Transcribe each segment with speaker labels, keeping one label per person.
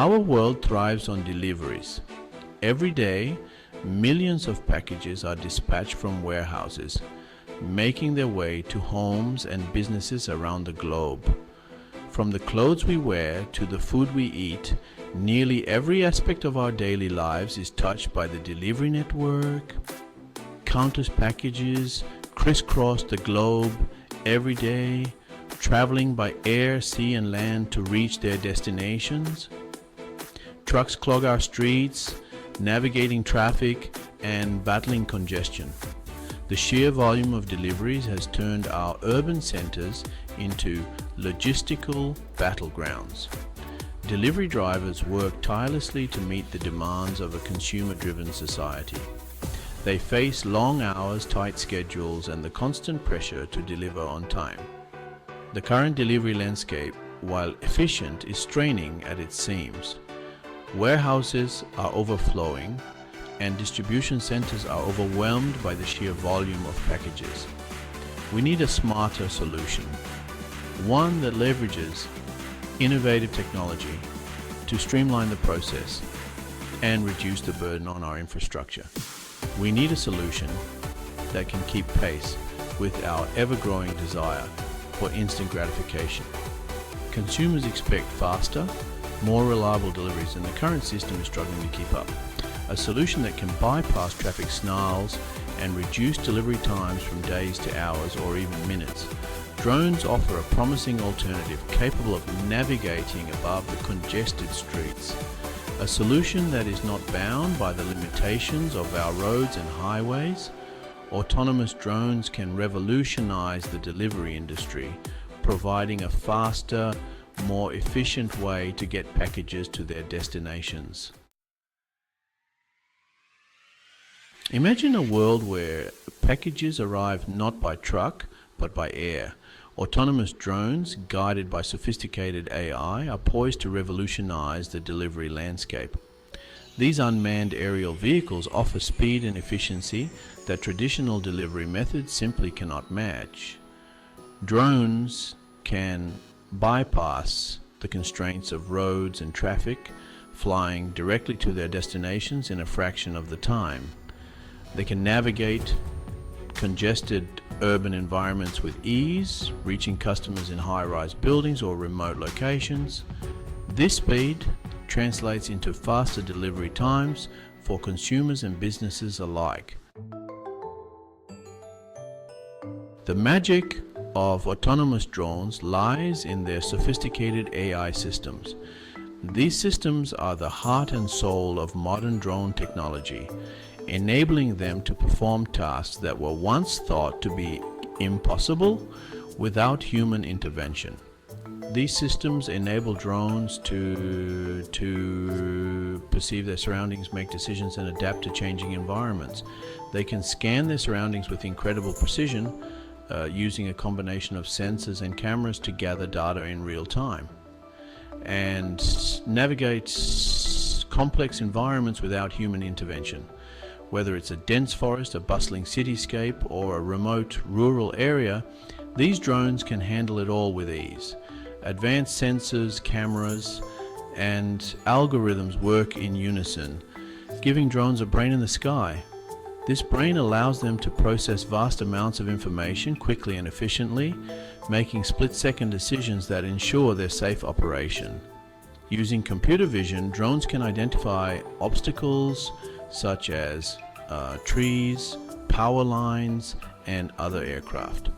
Speaker 1: Our world thrives on deliveries. Every day, millions of packages are dispatched from warehouses, making their way to homes and businesses around the globe. From the clothes we wear to the food we eat, nearly every aspect of our daily lives is touched by the delivery network. Countless packages crisscross the globe every day, traveling by air, sea and land to reach their destinations. Trucks clog our streets, navigating traffic and battling congestion. The sheer volume of deliveries has turned our urban centers into logistical battlegrounds. Delivery drivers work tirelessly to meet the demands of a consumer-driven society. They face long hours, tight schedules, and the constant pressure to deliver on time. The current delivery landscape, while efficient, is straining at its seams. Warehouses are overflowing, and distribution centers are overwhelmed by the sheer volume of packages. We need a smarter solution, one that leverages innovative technology to streamline the process and reduce the burden on our infrastructure. We need a solution that can keep pace with our ever-growing desire for instant gratification. Consumers expect faster, more reliable deliveries, and the current system is struggling to keep up. A solution that can bypass traffic snarls and reduce delivery times from days to hours or even minutes. Drones offer a promising alternative capable of navigating above the congested streets. A solution that is not bound by the limitations of our roads and highways. Autonomous drones can revolutionize the delivery industry, providing a faster, more efficient way to get packages to their destinations. Imagine a world where packages arrive not by truck, but by air. Autonomous drones, guided by sophisticated AI, are poised to revolutionize the delivery landscape. These unmanned aerial vehicles offer speed and efficiency that traditional delivery methods simply cannot match. Drones can bypass the constraints of roads and traffic, flying directly to their destinations in a fraction of the time. They can navigate congested urban environments with ease, reaching customers in high-rise buildings or remote locations. This speed translates into faster delivery times for consumers and businesses alike. The magic of autonomous drones lies in their sophisticated AI systems. These systems are the heart and soul of modern drone technology, enabling them to perform tasks that were once thought to be impossible without human intervention. These systems enable drones to perceive their surroundings, make decisions, and adapt to changing environments. They can scan their surroundings with incredible precision, using a combination of sensors and cameras to gather data in real time, and navigate complex environments without human intervention. Whether it's a dense forest, a bustling cityscape, or a remote rural area, these drones can handle it all with ease. Advanced sensors, cameras, and algorithms work in unison, giving drones a brain in the sky. This brain allows them to process vast amounts of information quickly and efficiently, making split-second decisions that ensure their safe operation. Using computer vision, drones can identify obstacles such as trees, power lines, and other aircraft.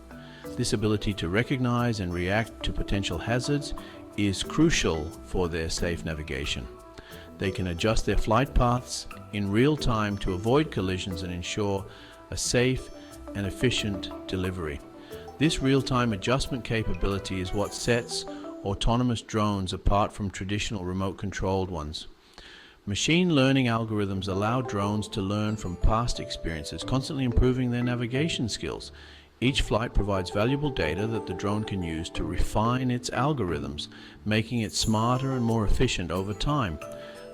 Speaker 1: This ability to recognize and react to potential hazards is crucial for their safe navigation. They can adjust their flight paths in real time to avoid collisions and ensure a safe and efficient delivery. This real-time adjustment capability is what sets autonomous drones apart from traditional remote-controlled ones. Machine learning algorithms allow drones to learn from past experiences, constantly improving their navigation skills. Each flight provides valuable data that the drone can use to refine its algorithms, making it smarter and more efficient over time.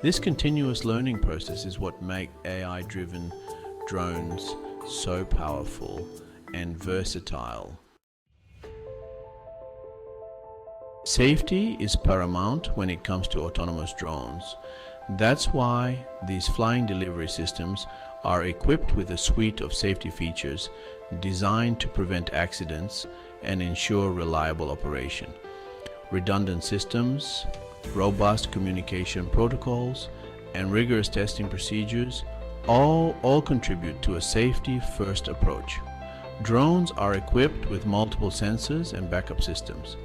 Speaker 1: This continuous learning process is what makes AI-driven drones so powerful and versatile. Safety is paramount when it comes to autonomous drones. That's why these flying delivery systems are equipped with a suite of safety features designed to prevent accidents and ensure reliable operation. Redundant systems, robust communication protocols, and rigorous testing procedures all contribute to a safety-first approach. Drones are equipped with multiple sensors and backup systems.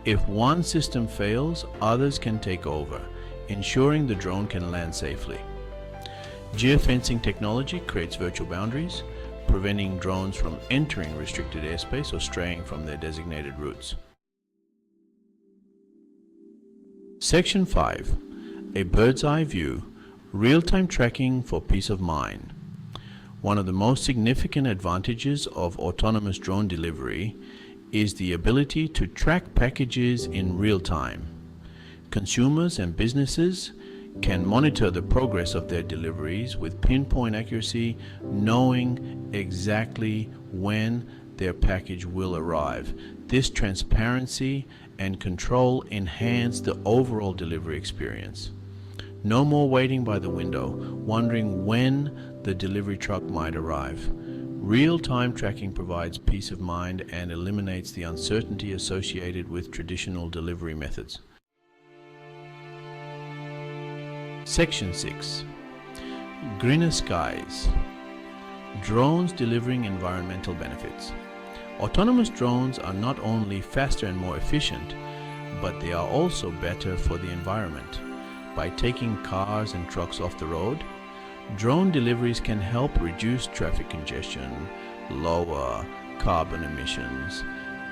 Speaker 1: If one system fails, others can take over, ensuring the drone can land safely. Geofencing technology creates virtual boundaries, preventing drones from entering restricted airspace or straying from their designated routes. Section 5. A bird's eye view, real-time tracking for peace of mind. One of the most significant advantages of autonomous drone delivery is the ability to track packages in real time. Consumers and businesses can monitor the progress of their deliveries with pinpoint accuracy, knowing exactly when their package will arrive. This transparency and control enhance the overall delivery experience. No more waiting by the window, wondering when the delivery truck might arrive. Real-time tracking provides peace of mind and eliminates the uncertainty associated with traditional delivery methods. Section 6. Greener skies. Drones delivering environmental benefits. Autonomous drones are not only faster and more efficient, but they are also better for the environment. By taking cars and trucks off the road, drone deliveries can help reduce traffic congestion, lower carbon emissions,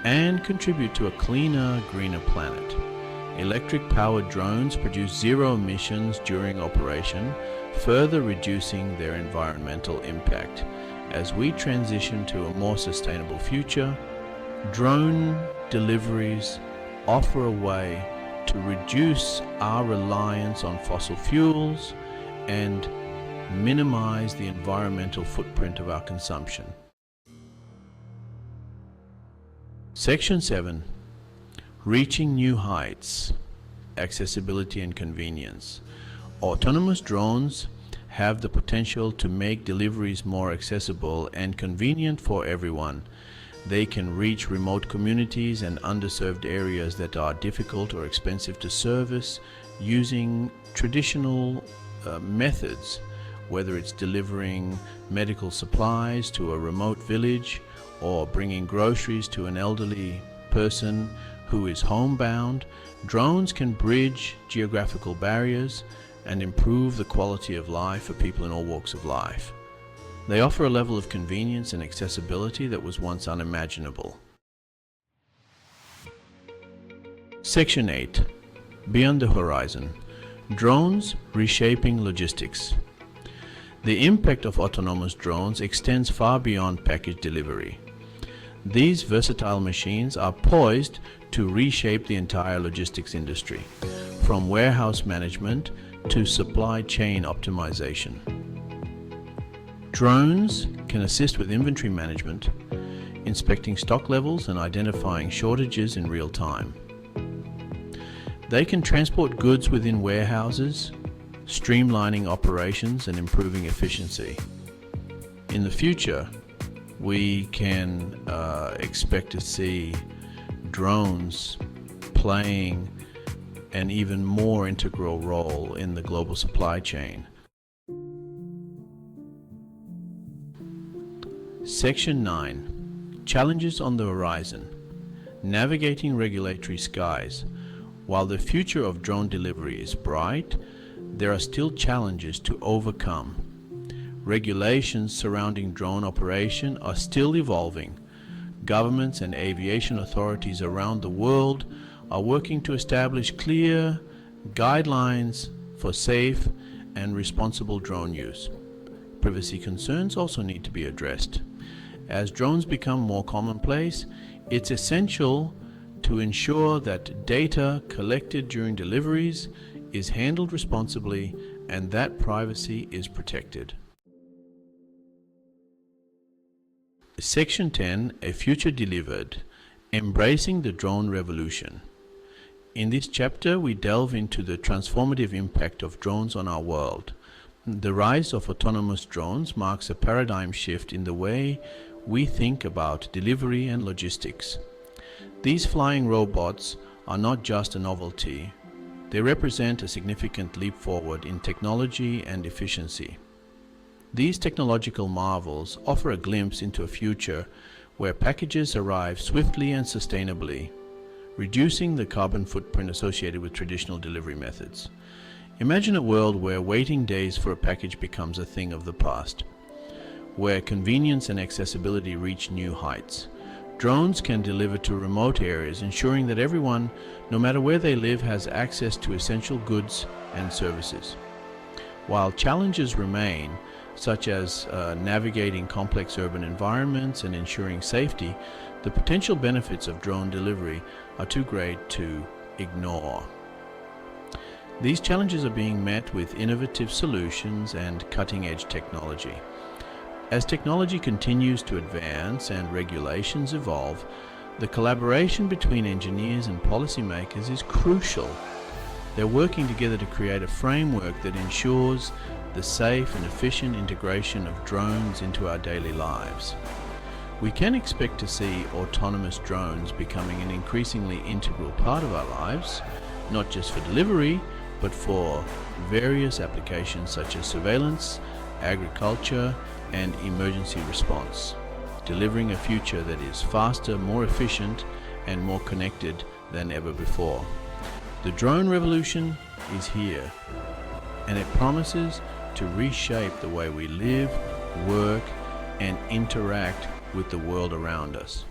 Speaker 1: and contribute to a cleaner, greener planet. Electric-powered drones produce zero emissions during operation, further reducing their environmental impact. As we transition to a more sustainable future, drone deliveries offer a way to reduce our reliance on fossil fuels and minimize the environmental footprint of our consumption. Section 7. Reaching new heights. Accessibility and convenience. Autonomous drones have the potential to make deliveries more accessible and convenient for everyone. They can reach remote communities and underserved areas that are difficult or expensive to service using traditional methods, whether it's delivering medical supplies to a remote village or bringing groceries to an elderly person who is homebound. Drones can bridge geographical barriers and improve the quality of life for people in all walks of life. They offer a level of convenience and accessibility that was once unimaginable. Section 8. Beyond the horizon. Drones reshaping logistics. The impact of autonomous drones extends far beyond package delivery. These versatile machines are poised to reshape the entire logistics industry, from warehouse management to supply chain optimization. Drones can assist with inventory management, inspecting stock levels and identifying shortages in real time. They can transport goods within warehouses, streamlining operations and improving efficiency. In the future, we can expect to see drones playing an even more integral role in the global supply chain. Section 9. Challenges on the horizon. Navigating regulatory skies. While the future of drone delivery is bright, there are still challenges to overcome. Regulations surrounding drone operation are still evolving. Governments and aviation authorities around the world are working to establish clear guidelines for safe and responsible drone use. Privacy concerns also need to be addressed. As drones become more commonplace, it's essential to ensure that data collected during deliveries is handled responsibly and that privacy is protected. Section 10. A future delivered. Embracing the drone revolution. In this chapter, we delve into the transformative impact of drones on our world. The rise of autonomous drones marks a paradigm shift in the way we think about delivery and logistics. These flying robots are not just a novelty, they represent a significant leap forward in technology and efficiency. These technological marvels offer a glimpse into a future where packages arrive swiftly and sustainably, reducing the carbon footprint associated with traditional delivery methods. Imagine a world where waiting days for a package becomes a thing of the past, where convenience and accessibility reach new heights. Drones can deliver to remote areas, ensuring that everyone, no matter where they live, has access to essential goods and services. While challenges remain, such as navigating complex urban environments and ensuring safety, the potential benefits of drone delivery are too great to ignore. These challenges are being met with innovative solutions and cutting-edge technology. As technology continues to advance and regulations evolve, the collaboration between engineers and policymakers is crucial. They're working together to create a framework that ensures the safe and efficient integration of drones into our daily lives. We can expect to see autonomous drones becoming an increasingly integral part of our lives, not just for delivery, but for various applications such as surveillance, agriculture, and emergency response, delivering a future that is faster, more efficient, and more connected than ever before. The drone revolution is here, and it promises to reshape the way we live, work, and interact with the world around us.